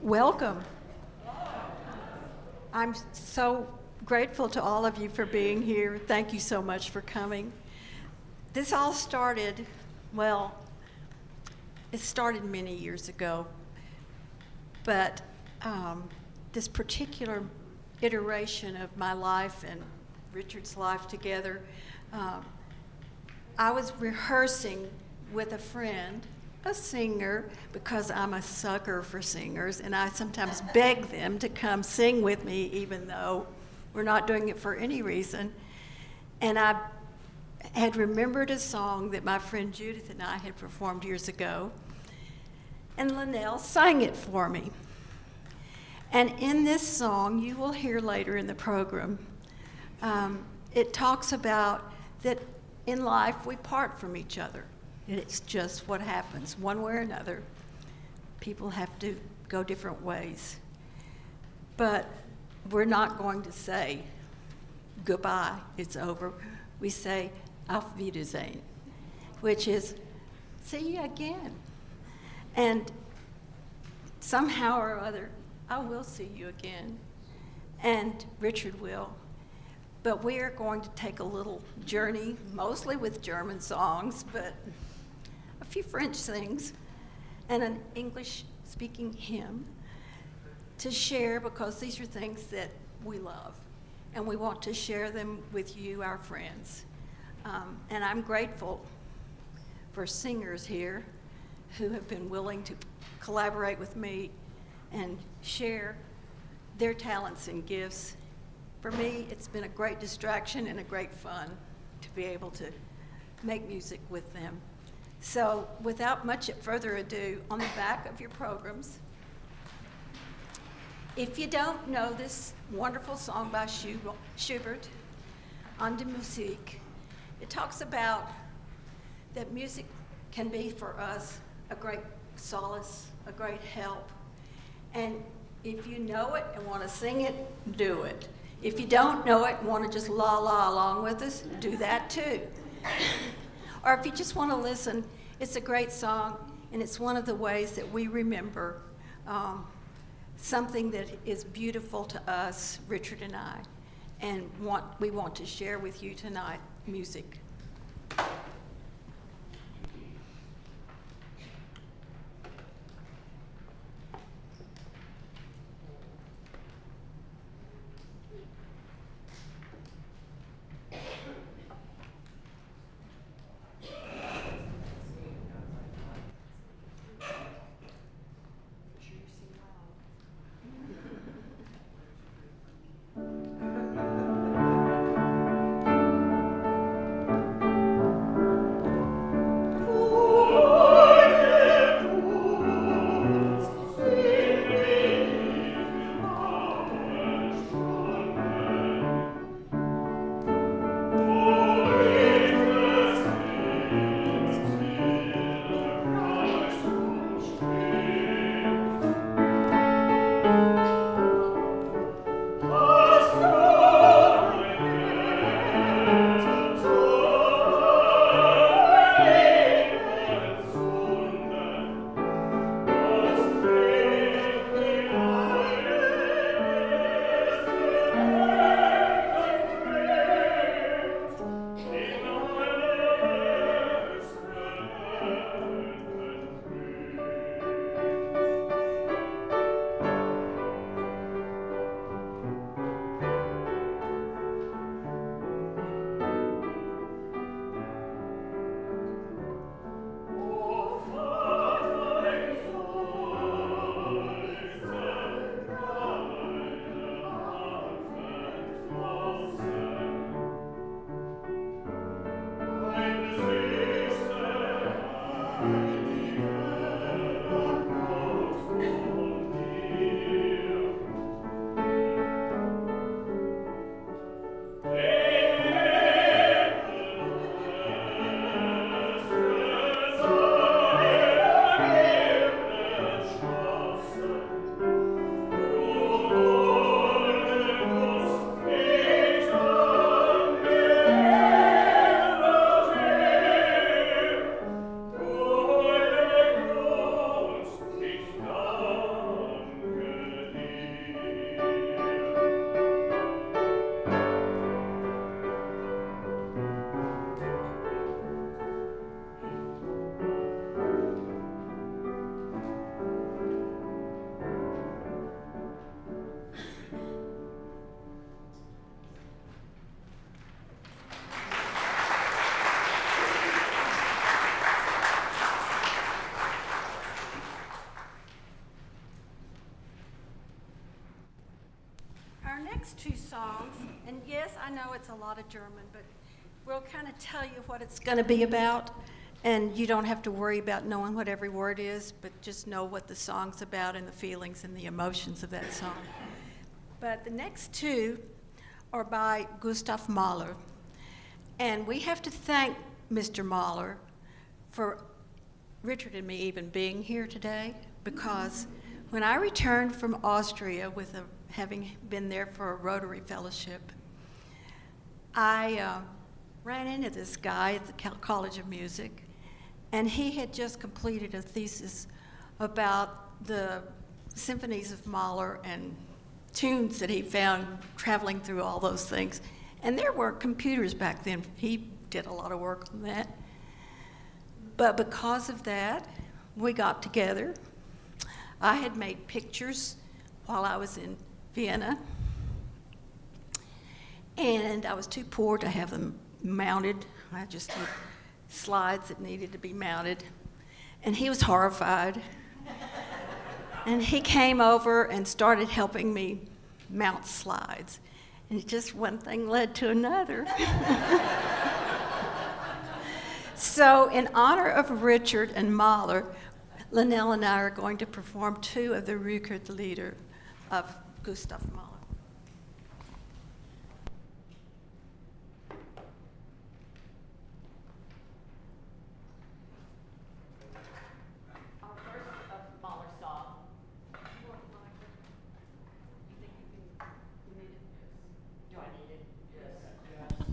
Welcome. I'm so grateful to all of you for being here. Thank you so much for coming. This all started, it started many years ago, but this particular iteration of my life and Richard's life together, I was rehearsing with a friend, a singer, because I'm a sucker for singers, and I sometimes beg them to come sing with me, even though we're not doing it for any reason. And I had remembered a song that my friend Judith and I had performed years ago, and Linnell sang it for me. And in this song, you will hear later in the program, it talks about that in life we part from each other. And it's just what happens. One way or another, people have to go different ways. But we're not going to say goodbye, it's over. We say auf Wiedersehen, which is see you again. And somehow or other, I will see you again, and Richard will. But we are going to take a little journey, mostly with German songs, but a few French things, and an English-speaking hymn to share, because these are things that we love, and we want to share them with you, our friends. And I'm grateful for singers here who have been willing to collaborate with me and share their talents and gifts. For me, it's been a great distraction and a great fun to be able to make music with them. So without much further ado, on the back of your programs, if you don't know this wonderful song by Schubert, An die Musik, it talks about that music can be for us a great solace, a great help. And if you know it and want to sing it, do it. If you don't know it and want to just la along with us, do that too. Or if you just want to listen, it's a great song, and it's one of the ways that we remember something that is beautiful to us, Richard and I, and we want to share with you tonight, music. next two songs, and yes, I know it's a lot of German, but we'll kind of tell you what it's going to be about, and you don't have to worry about knowing what every word is, but just know what the song's about and the feelings and the emotions of that song. But the next two are by Gustav Mahler, and we have to thank Mr. Mahler for Richard and me even being here today, because when I returned from Austria having been there for a Rotary Fellowship, I ran into this guy at the College of Music, and he had just completed a thesis about the symphonies of Mahler and tunes that he found traveling through all those things. And there weren't computers back then. He did a lot of work on that. But because of that, we got together. I had made pictures while I was in Vienna, and I was too poor to have them mounted. I just had slides that needed to be mounted, and he was horrified. And he came over and started helping me mount slides, and just one thing led to another. So in honor of Richard and Mahler, Linnell and I are going to perform two of the Rückert-Lieder of Gustav Mahler. Our first of Mahler song. You think you need it? Do I need it? Yes.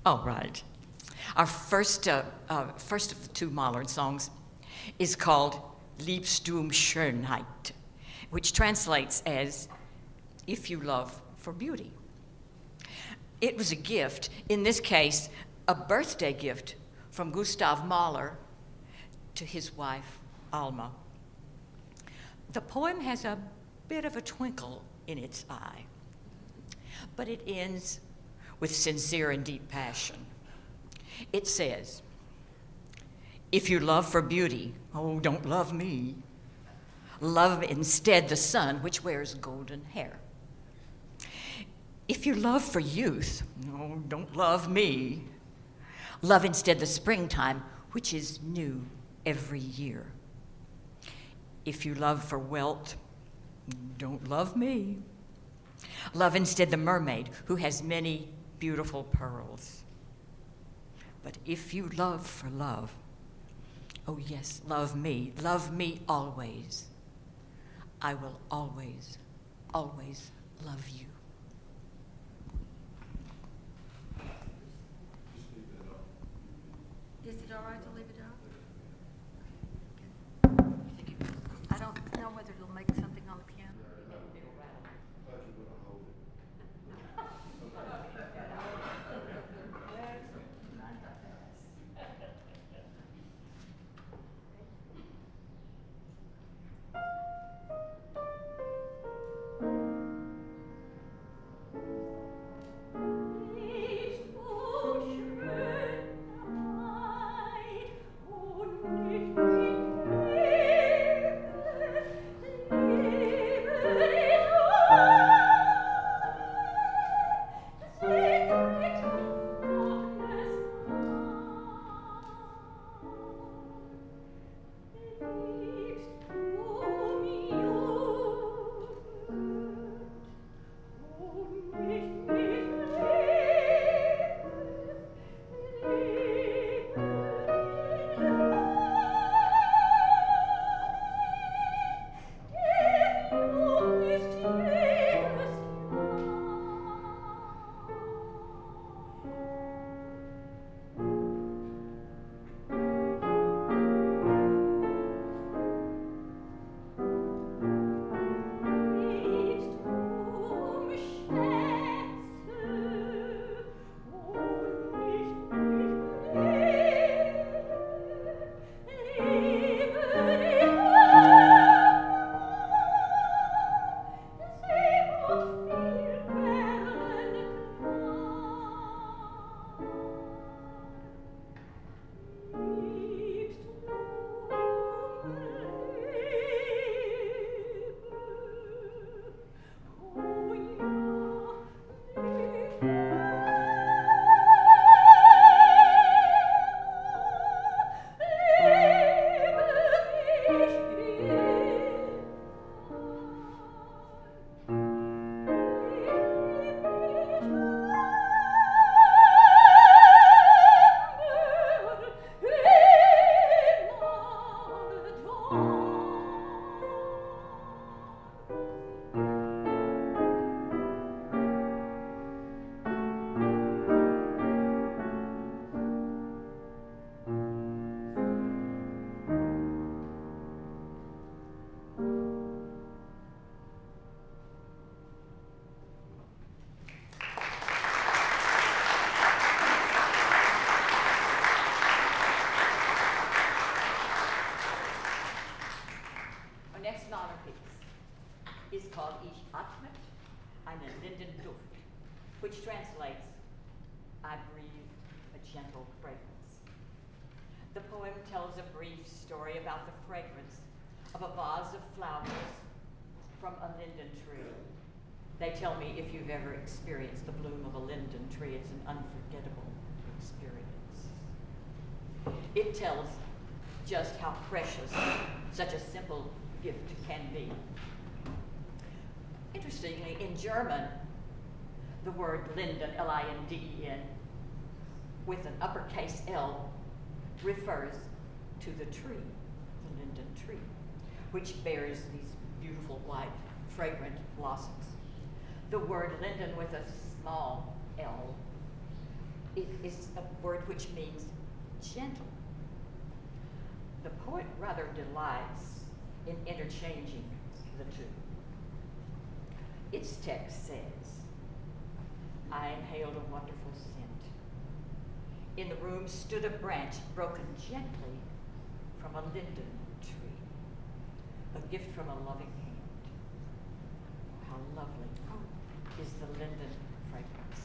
All right. Our first of the two Mahler songs is called Liebst du um Schönheit, which translates as If You Love for Beauty. It was a gift, in this case, a birthday gift from Gustav Mahler to his wife, Alma. The poem has a bit of a twinkle in its eye, but it ends with sincere and deep passion. It says, if you love for beauty, oh, don't love me. Love instead the sun which wears golden hair. If you love for youth, oh, don't love me. Love instead the springtime which is new every year. If you love for wealth, don't love me. Love instead the mermaid who has many beautiful pearls. But if you love for love, oh yes, love me always. I will always, always love you. Is it all right to leave it out? I don't know whether it'll make something on the piano. Mahler piece is called Ich atme einen linden Duft, which translates, I breathe a gentle fragrance. The poem tells a brief story about the fragrance of a vase of flowers from a linden tree. They tell me if you've ever experienced the bloom of a linden tree, it's an unforgettable experience. It tells just how precious such a simple gift can be. Interestingly, in German, the word linden, L-I-N-D-E-N, with an uppercase L, refers to the tree, the linden tree, which bears these beautiful white, fragrant blossoms. The word linden with a small L, it is a word which means gentle. The poet rather delights in interchanging the two. Its text says, I inhaled a wonderful scent. In the room stood a branch broken gently from a linden tree, a gift from a loving hand. Oh, how lovely is the linden fragrance.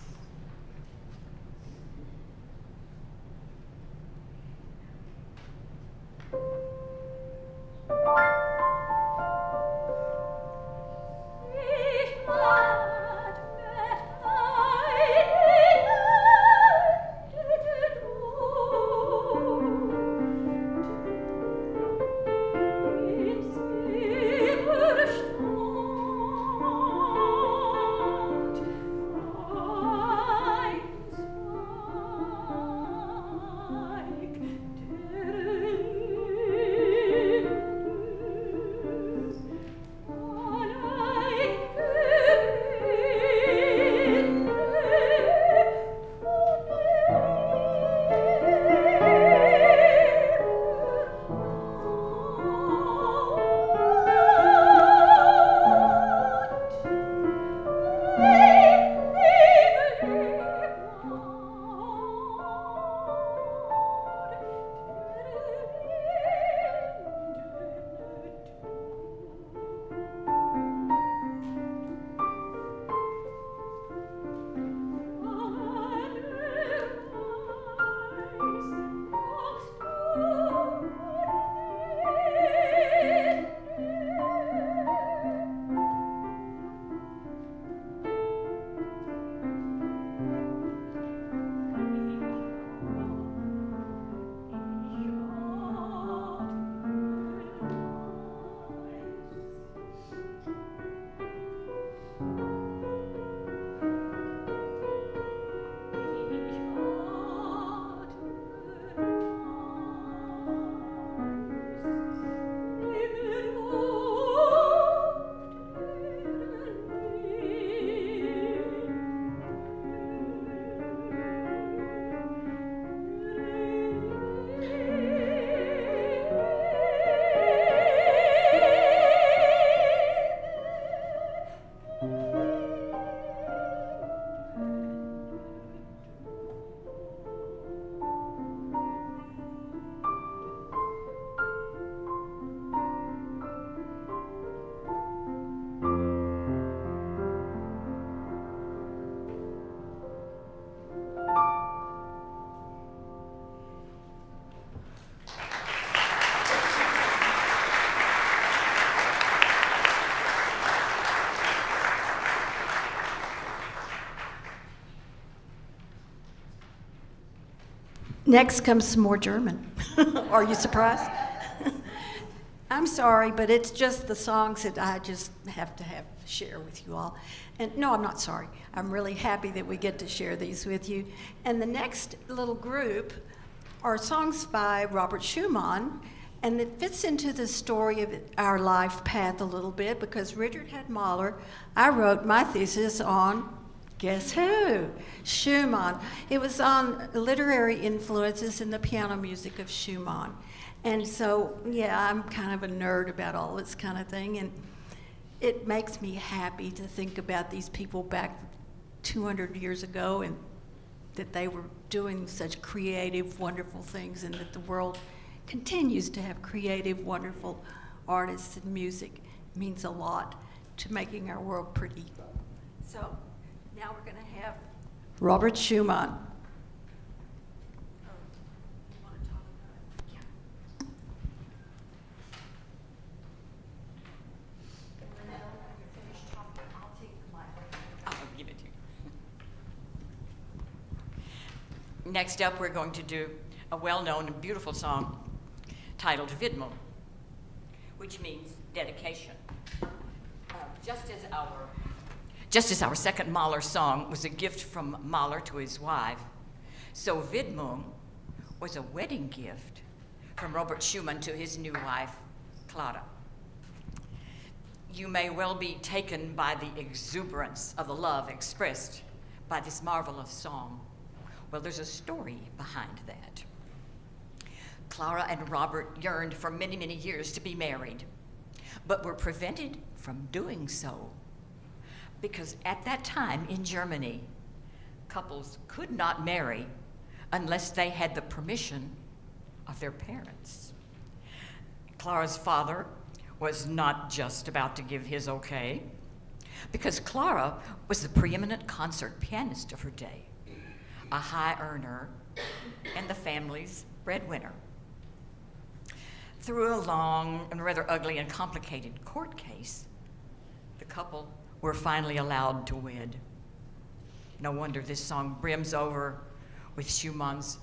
Next comes some more German. Are you surprised? I'm sorry, but it's just the songs that I just have to share with you all. And no, I'm not sorry. I'm really happy that we get to share these with you. And the next little group are songs by Robert Schumann, and it fits into the story of our life path a little bit because Richard had Mahler. I wrote my thesis on, guess who? Schumann. It was on literary influences in the piano music of Schumann. And so, yeah, I'm kind of a nerd about all this kind of thing, and it makes me happy to think about these people back 200 years ago and that they were doing such creative, wonderful things, and that the world continues to have creative, wonderful artists and music means a lot to making our world pretty. So now we're going to have Robert Schumann. I'll give it to you. Next up, we're going to do a well-known and beautiful song titled Widmung, which means dedication. Just as our second Mahler song was a gift from Mahler to his wife, so Widmung was a wedding gift from Robert Schumann to his new wife, Clara. You may well be taken by the exuberance of the love expressed by this marvelous song. Well, there's a story behind that. Clara and Robert yearned for many, many years to be married, but were prevented from doing so because at that time in Germany, couples could not marry unless they had the permission of their parents. Clara's father was not just about to give his okay, because Clara was the preeminent concert pianist of her day, a high earner, and the family's breadwinner. Through a long and rather ugly and complicated court case, the couple were finally allowed to wed. No wonder this song brims over with Schumann's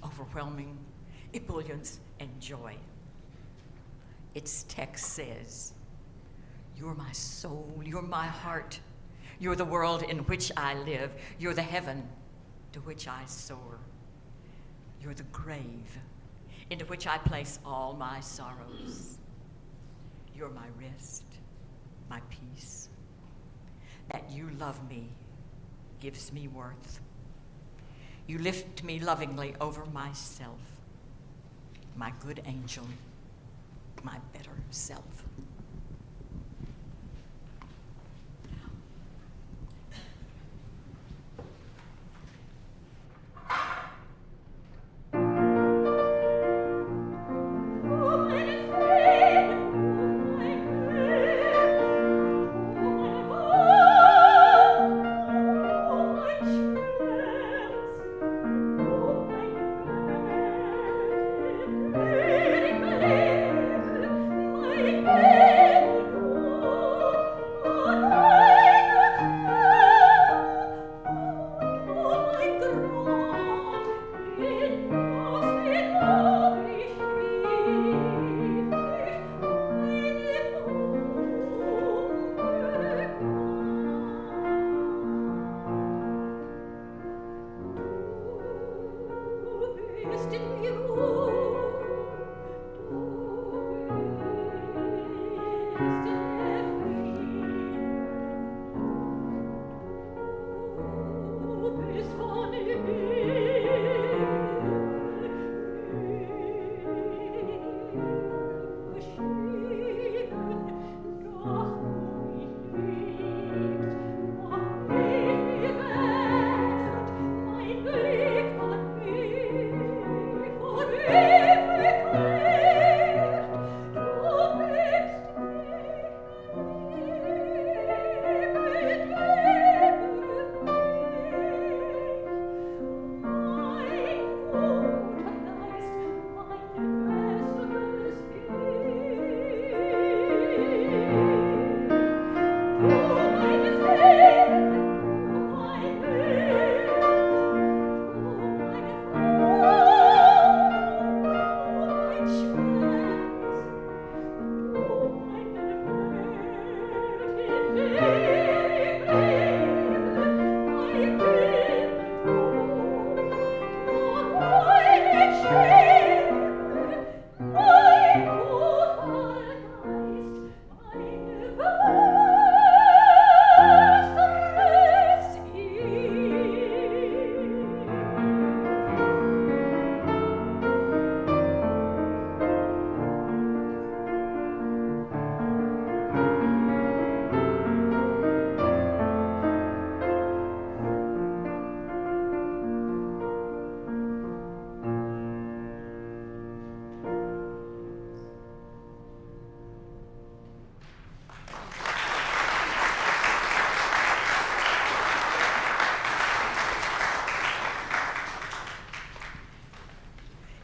overwhelming ebullience and joy. Its text says, "You're my soul, you're my heart, you're the world in which I live, you're the heaven to which I soar, you're the grave into which I place all my sorrows. You're my rest, my peace. That you love me gives me worth. You lift me lovingly over myself, my good angel, my better self."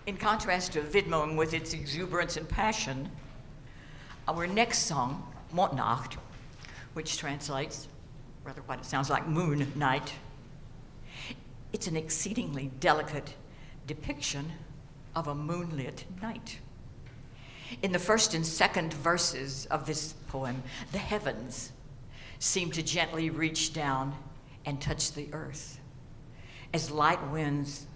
In contrast to Widmung with its exuberance and passion, our next song, Mondnacht, which translates, rather what it sounds like, moon night, it's an exceedingly delicate depiction of a moonlit night. In the first and second verses of this poem, the heavens seem to gently reach down and touch the earth as light winds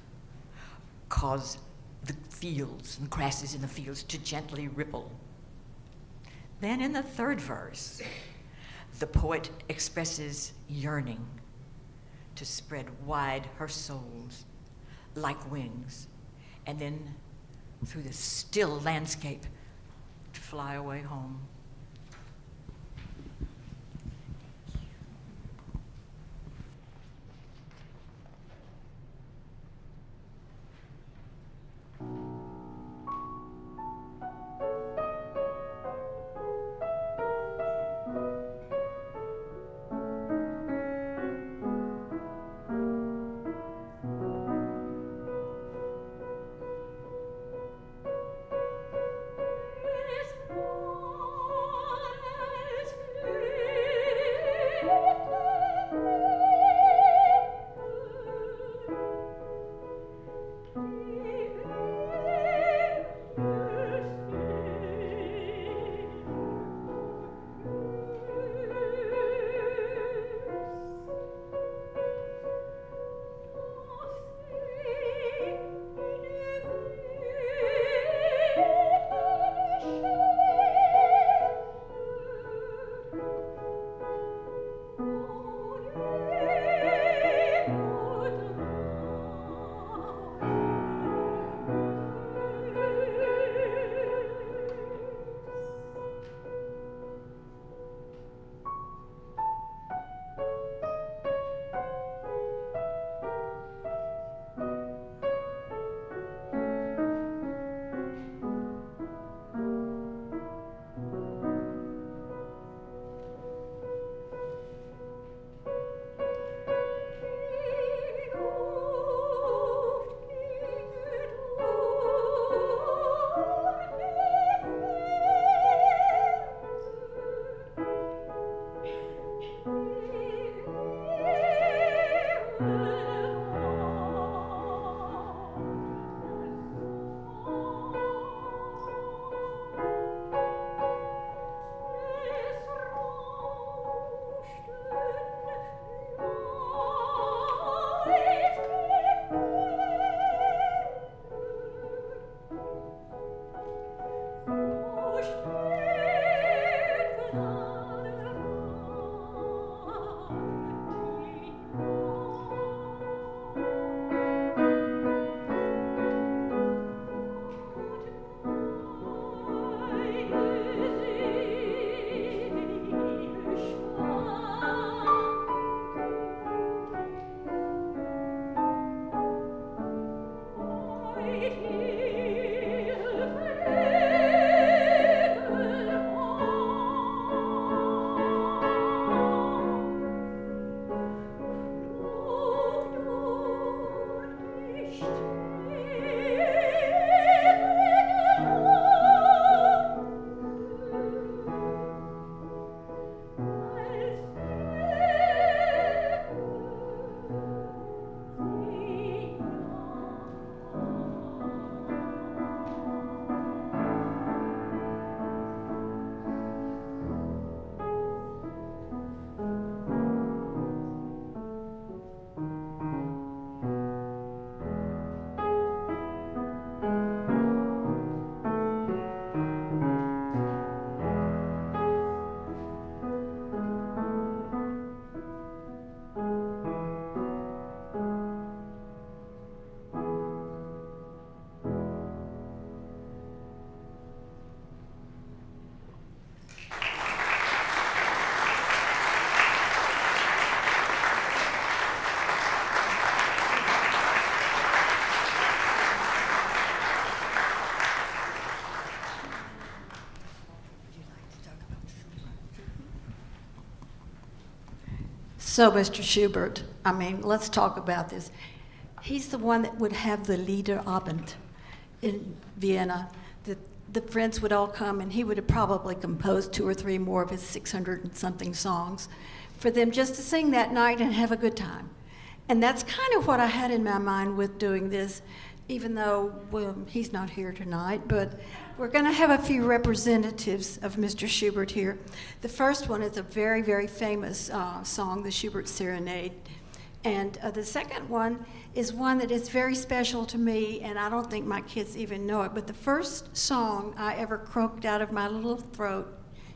cause the fields and grasses in the fields to gently ripple. Then in the third verse, the poet expresses yearning to spread wide her soles like wings, and then through the still landscape to fly away home. So, Mr. Schubert, let's talk about this. He's the one that would have the Liederabend. in Vienna, the friends would all come, and he would have probably composed 2 or 3 more of his 600 and something songs for them just to sing that night and have a good time. And that's kind of what I had in my mind with doing this, even though, well, he's not here tonight, but we're going to have a few representatives of Mr. Schubert here. The first one is a very, very famous song, the Schubert Serenade. And the second one is one that is very special to me, and I don't think my kids even know it, but the first song I ever croaked out of my little throat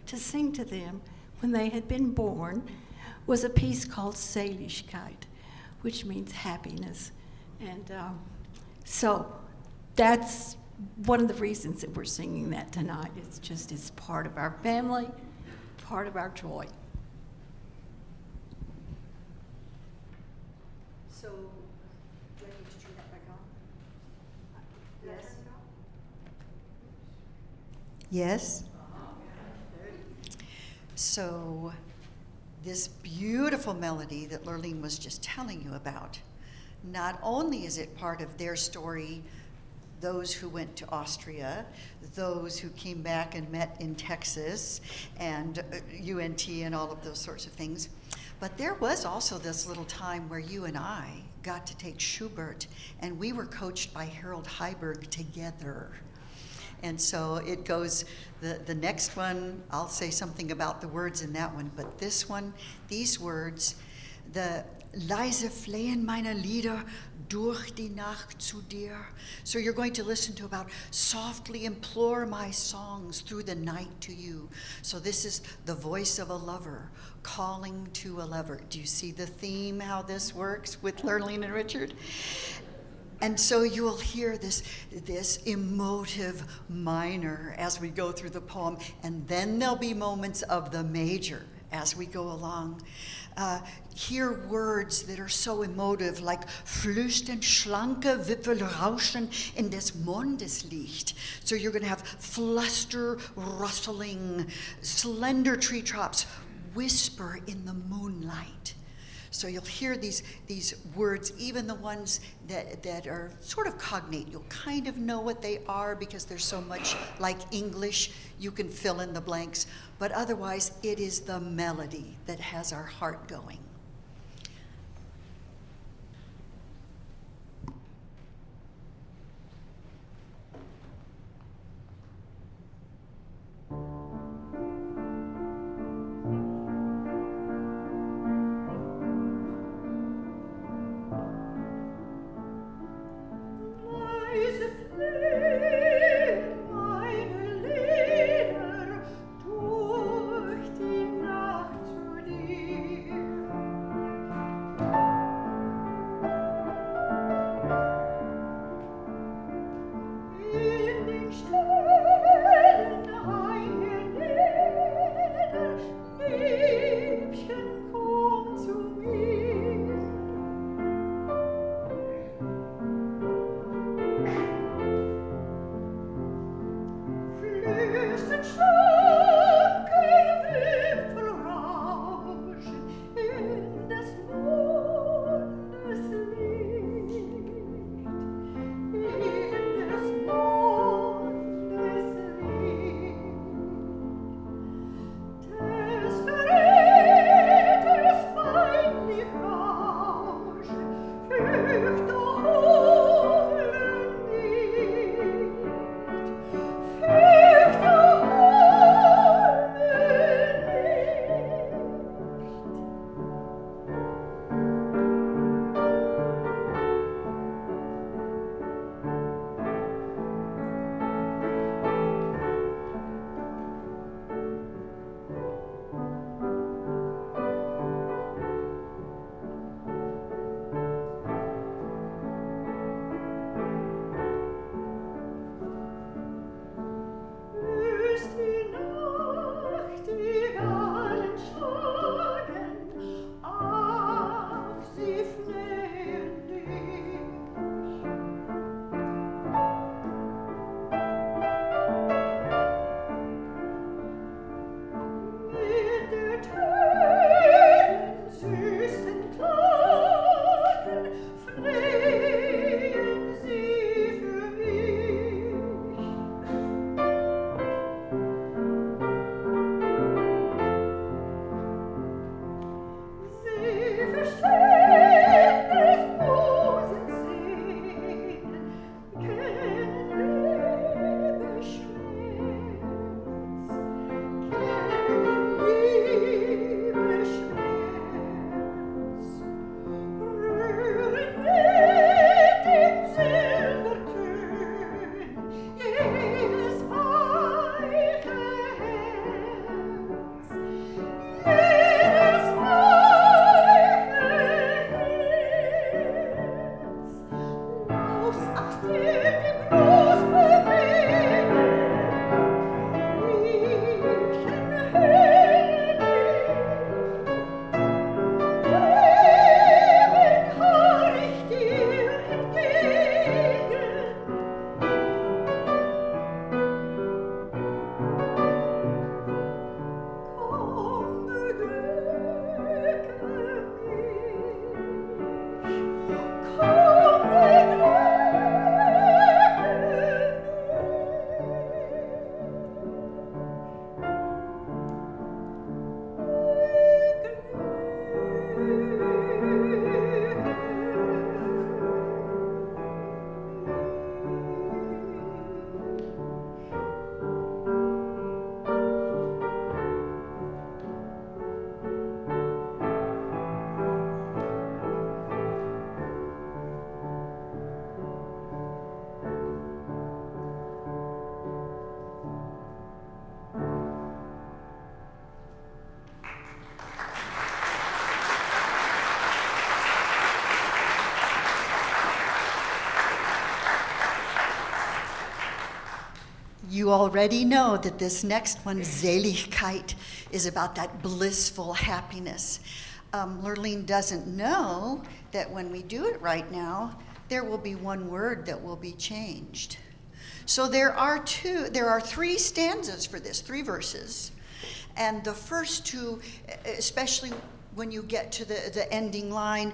to sing to them when they had been born was a piece called Seligkeit, which means happiness. And so that's one of the reasons that we're singing that tonight. It's part of our family, part of our joy. So, do I need to turn that back on? Yes? Yes? So, this beautiful melody that Lurline was just telling you about, not only is it part of their story, those who went to Austria, those who came back and met in Texas, and UNT and all of those sorts of things, but there was also this little time where you and I got to take Schubert, and we were coached by Harold Heiberg together. And so it goes, the next one, I'll say something about the words in that one, but this one, these words, the leise Flehen meiner Lieder durch die Nacht zu dir. So you're going to listen to about softly implore my songs through the night to you. So this is the voice of a lover calling to a lover. Do you see the theme, how this works with Lurline and Richard? And so you will hear this emotive minor as we go through the poem, and then there'll be moments of the major as we go along. Hear words that are so emotive, like flüstern schlanke Wipfel rauschen in des Mondes Licht. So you're going to have fluster, rustling, slender tree tops whisper in the moonlight. So you'll hear these words, even the ones that are sort of cognate. You'll kind of know what they are because they're so much like English, you can fill in the blanks. But otherwise, it is the melody that has our heart going. You already know that this next one, Seligkeit, is about that blissful happiness. Lurline doesn't know that when we do it right now, there will be one word that will be changed. So there are three stanzas for this, 3 verses. And the first two, especially when you get to the ending line,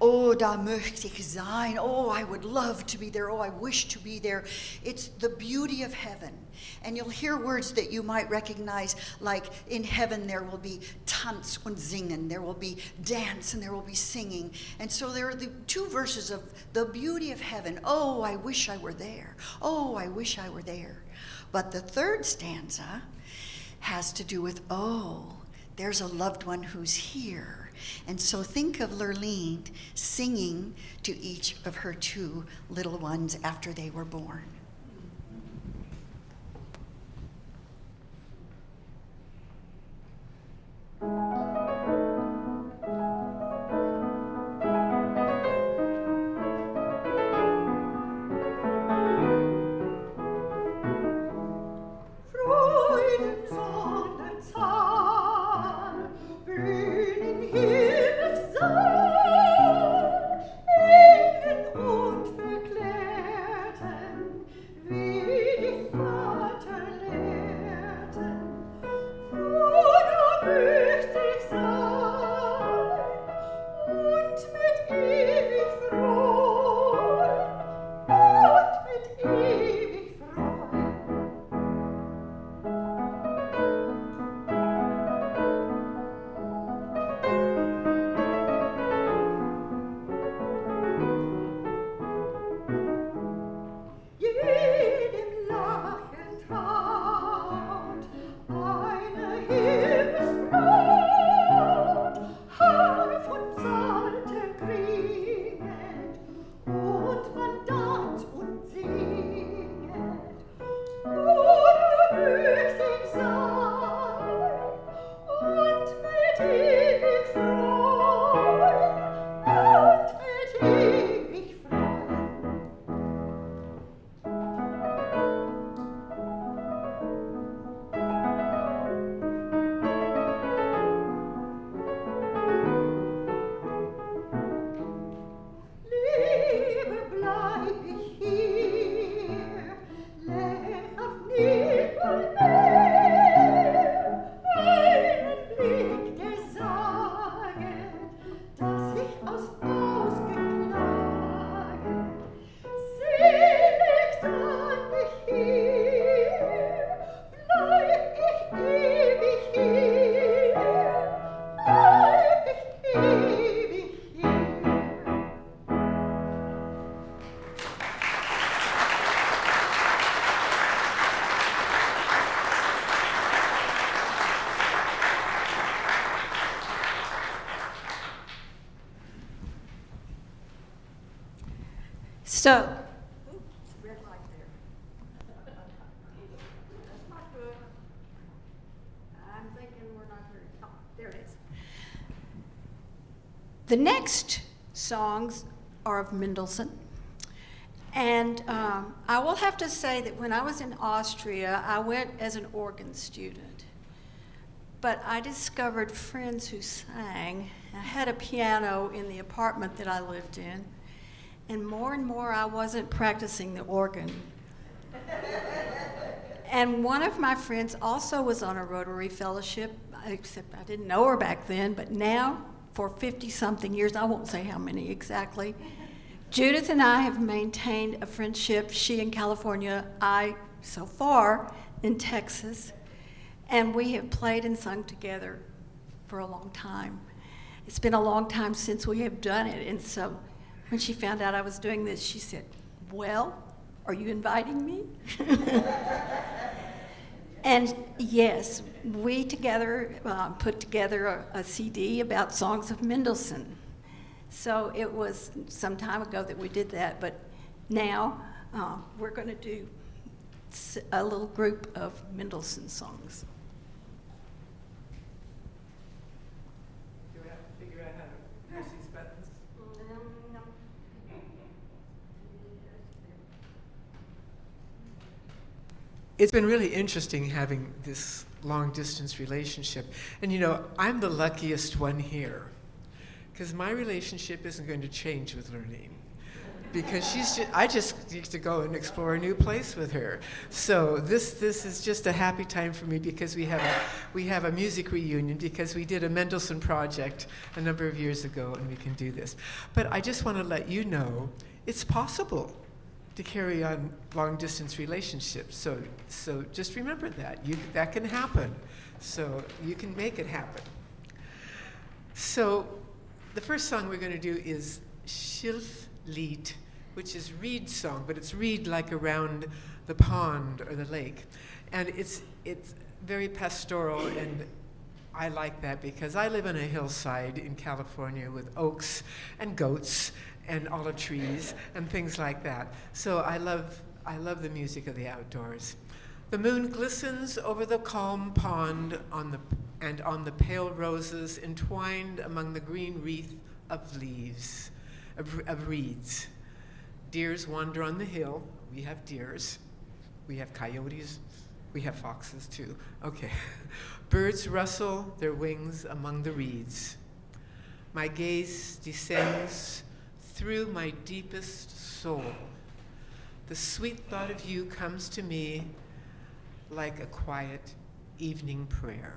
oh, da möchte ich sein. Oh, I would love to be there. Oh, I wish to be there. It's the beauty of heaven. And you'll hear words that you might recognize, like in heaven there will be Tanz und Singen. There will be dance and there will be singing. And so there are the 2 verses of the beauty of heaven. Oh, I wish I were there. Oh, I wish I were there. But the 3rd stanza has to do with, oh, there's a loved one who's here. And so think of Lurline singing to each of her 2 little ones after they were born. So, oops, red light there. That's not good. I'm thinking we're not very, oh, there it is. The next songs are of Mendelssohn. And I will have to say that when I was in Austria, I went as an organ student. But I discovered friends who sang. I had a piano in the apartment that I lived in. And more I wasn't practicing the organ. And one of my friends also was on a Rotary Fellowship, except I didn't know her back then, but now, for 50-something years, I won't say how many exactly, Judith and I have maintained a friendship, she in California, I, so far, in Texas, and we have played and sung together for a long time. It's been a long time since we have done it, and so when she found out I was doing this, she said, well, are you inviting me? And yes, we together put together a CD about songs of Mendelssohn. So it was some time ago that we did that, but now we're going to do a little group of Mendelssohn songs. Do we have to figure out how to press these buttons? It's been really interesting having this long-distance relationship. And I'm the luckiest one here, because my relationship isn't going to change with Lurline. Because I just need to go and explore a new place with her. So this is just a happy time for me, because we have a music reunion, because we did a Mendelssohn project a number of years ago, and we can do this. But I just want to let you know it's possible to carry on long-distance relationships. So just remember that. That can happen. So you can make it happen. So the first song we're going to do is Schilflied, which is reed song, but it's reed like around the pond or the lake. And it's very pastoral, and I like that because I live on a hillside in California with oaks and goats and olive trees and things like that. So I love the music of the outdoors. The moon glistens over the calm pond on the pale roses entwined among the green wreath of leaves, of reeds. Deers wander on the hill. We have deers. We have coyotes. We have foxes too. Okay. Birds rustle their wings among the reeds. My gaze descends through my deepest soul. The sweet thought of you comes to me like a quiet evening prayer.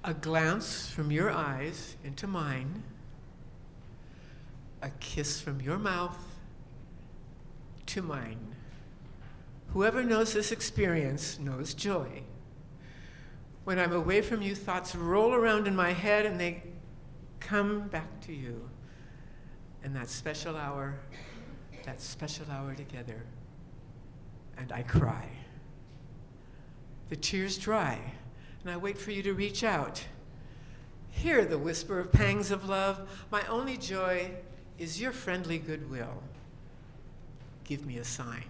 A glance from your eyes into mine, a kiss from your mouth to mine. Whoever knows this experience knows joy. When I'm away from you, thoughts roll around in my head and they come back to you. And that special hour together, and I cry. The tears dry, and I wait for you to reach out. hear the whisper of pangs of love. My only joy is your friendly goodwill. Give me a sign.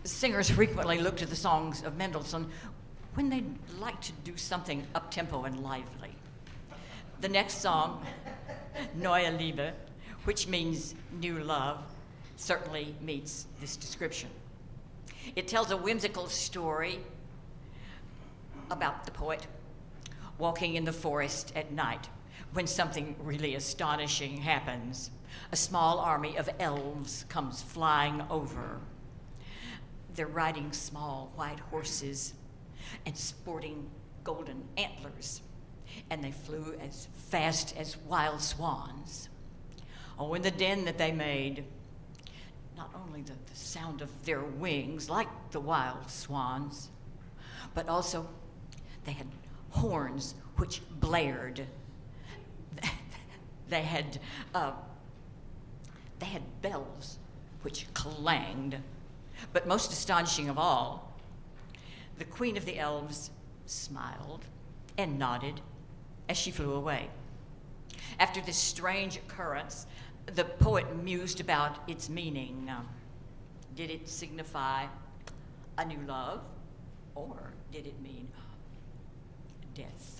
Singers frequently look to the songs of Mendelssohn when they'd like to do something up-tempo and lively. The next song, Neue Liebe, which means new love, certainly meets this description. It tells a whimsical story about the poet walking in the forest at night when something really astonishing happens. A small army of elves comes flying over. They're riding small white horses and sporting golden antlers, and they flew as fast as wild swans. Oh, in the din that they made, not only the sound of their wings, like the wild swans, but also they had horns which blared. They had bells which clanged. But most astonishing of all, the queen of the elves smiled and nodded as she flew away. After this strange occurrence, the poet mused about its meaning. Did it signify a new love, or did it mean death?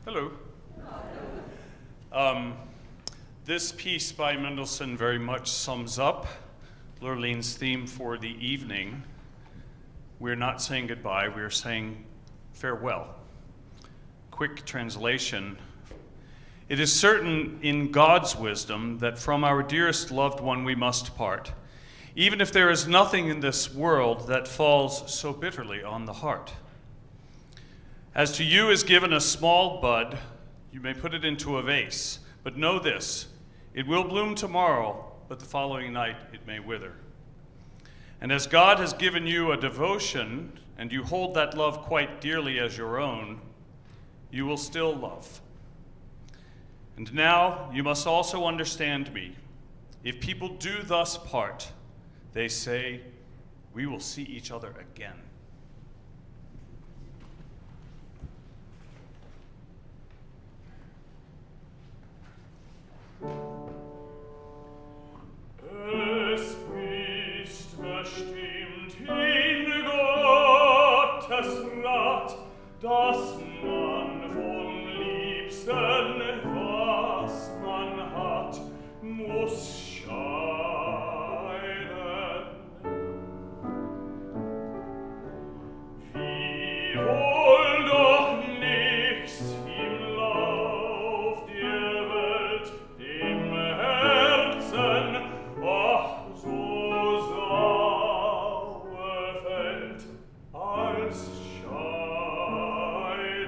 Hello. This piece by Mendelssohn very much sums up Lurline's theme for the evening. We're not saying goodbye, we're saying farewell. Quick translation. It is certain in God's wisdom that from our dearest loved one we must part, even if there is nothing in this world that falls so bitterly on the heart. As to you is given a small bud, you may put it into a vase, but know this, it will bloom tomorrow, but the following night it may wither. And as God has given you a devotion, and you hold that love quite dearly as your own, you will still love. And now you must also understand me. If people do thus part, they say, we will see each other again. Es ist bestimmt in Gottes Rat, dass man vom Liebsten, was man hat, muss scheiden. Wie wohl doch nichts im Lauf der Welt dem Herzen ach so sauer fällt als Scheiden.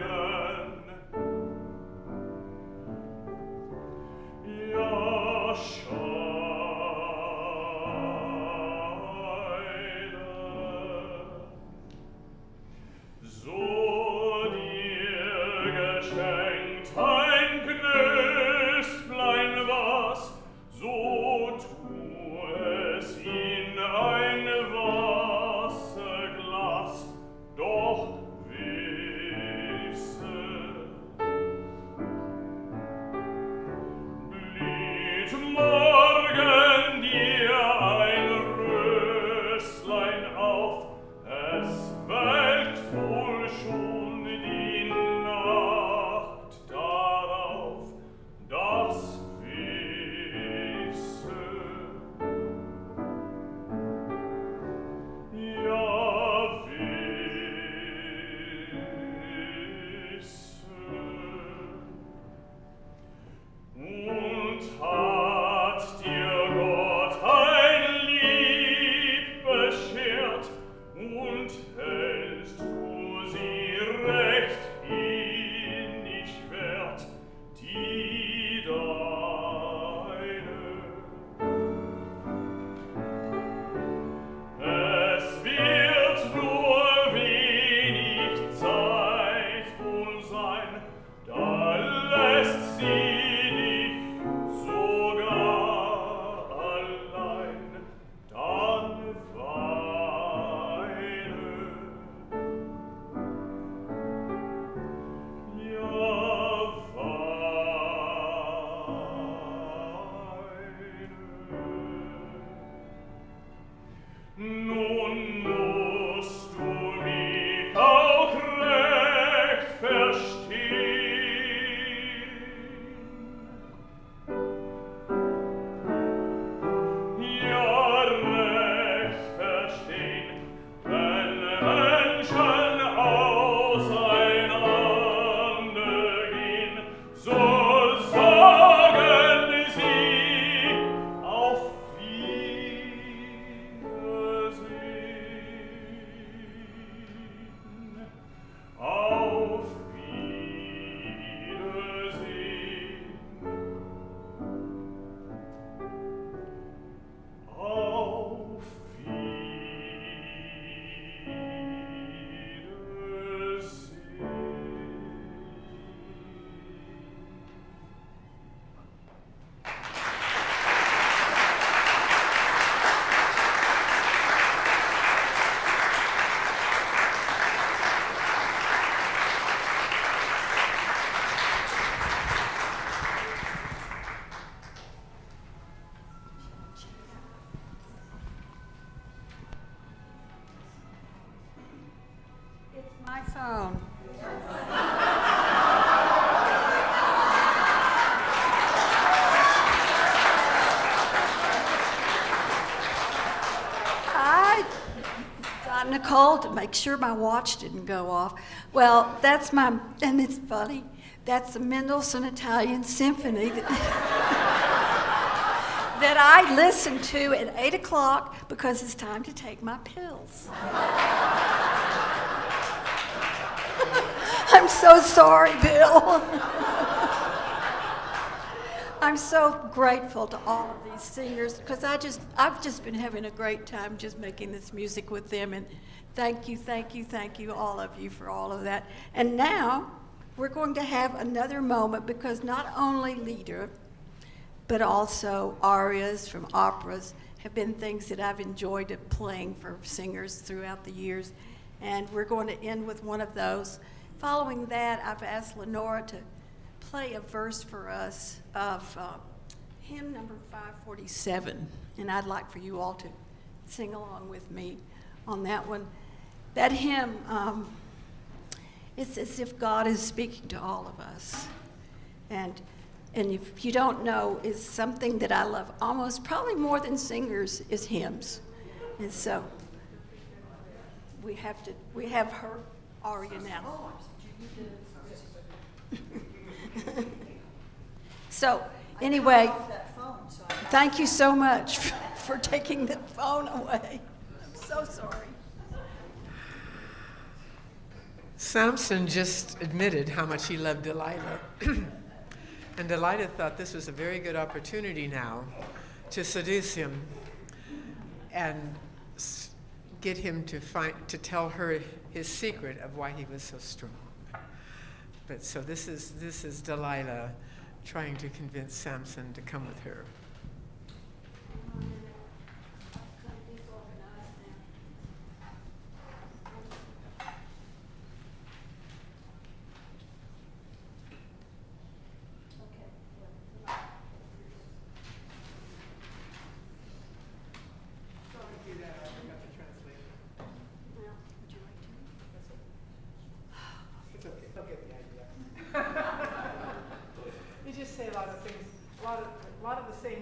my phone. I got Nicole to make sure my watch didn't go off. Well, that's my, and it's funny, that's the Mendelssohn Italian Symphony that I listen to at 8 o'clock because it's time to take my pills. I'm so sorry, Bill. I'm so grateful to all of these singers because I've just been having a great time just making this music with them, and thank you, all of you for all of that. And now we're going to have another moment because not only Lieder, but also arias from operas have been things that I've enjoyed playing for singers throughout the years. And we're going to end with one of those. Following that, I've asked Lenora to play a verse for us of hymn number 547. And I'd like for you all to sing along with me on that one. That hymn, it's as if God is speaking to all of us. And if you don't know, it's something that I love almost, probably more than singers, is hymns. And so we have her aria now. So anyway, thank you so much for taking the phone away. I'm so sorry. Samson just admitted how much he loved Delilah. And Delilah thought this was a very good opportunity now to seduce him and get him to tell her his secret of why he was so strong. But so this is Delilah trying to convince Samson to come with her. You just say a lot of things, a lot of the same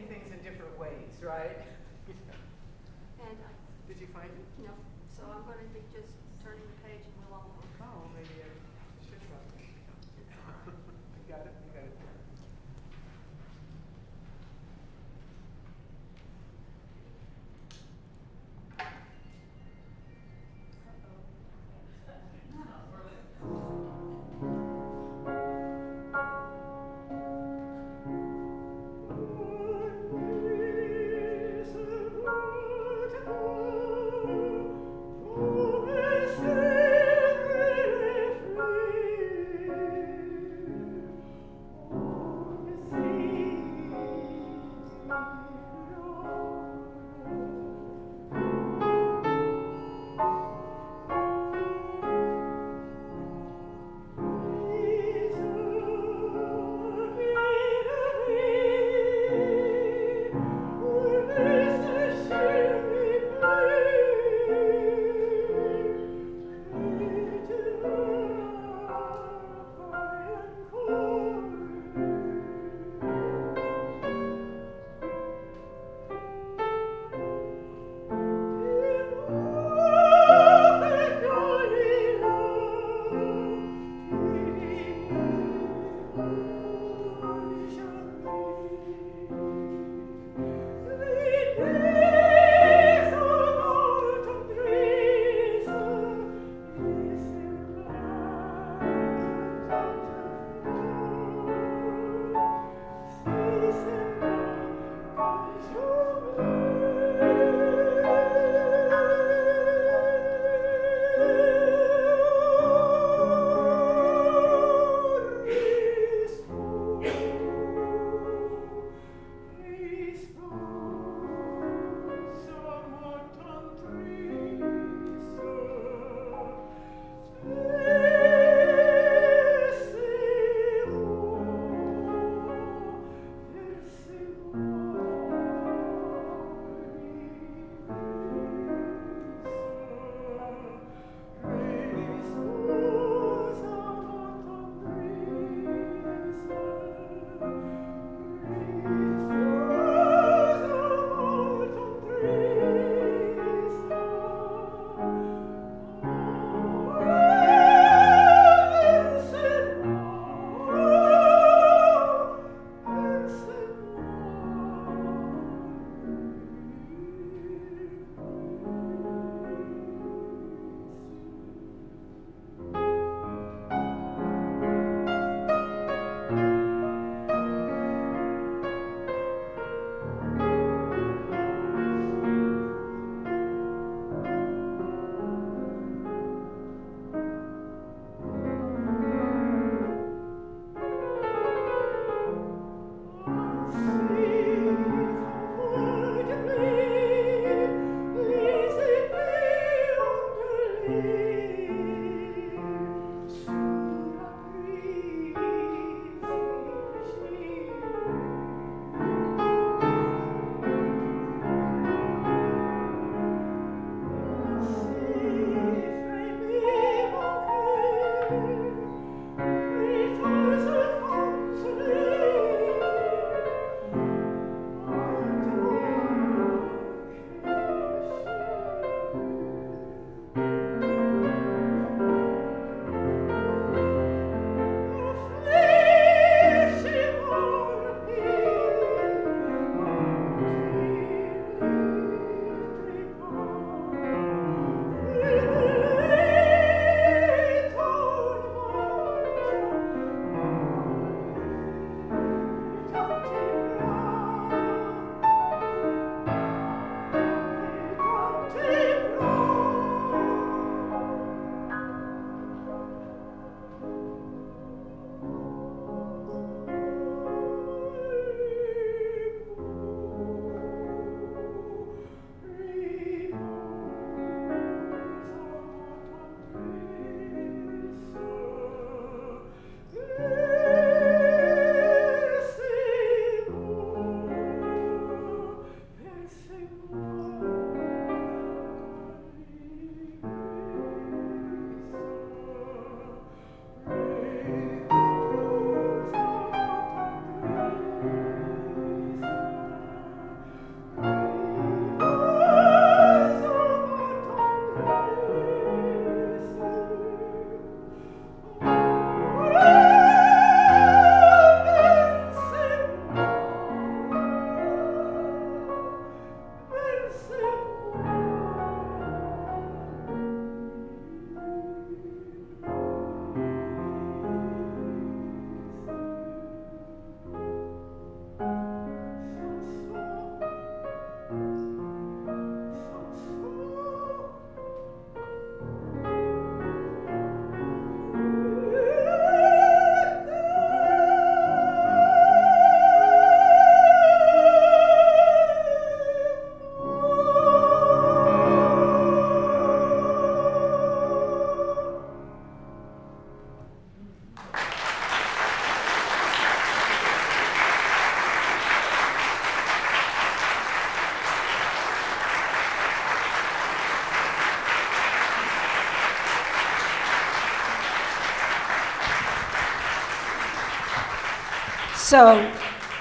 So,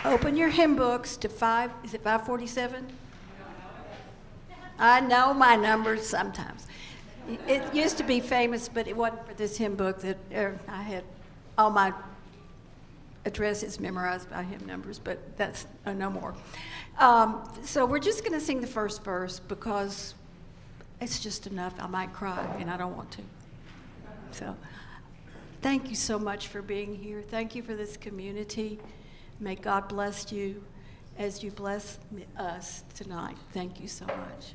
open your hymn books to 547? I know my numbers sometimes. It used to be famous, but it wasn't for this hymn book that I had all my addresses memorized by hymn numbers, but that's no more. So we're just going to sing the first verse because it's just enough. I might cry, and I don't want to. So thank you so much for being here. Thank you for this community. May God bless you as you bless us tonight. Thank you so much.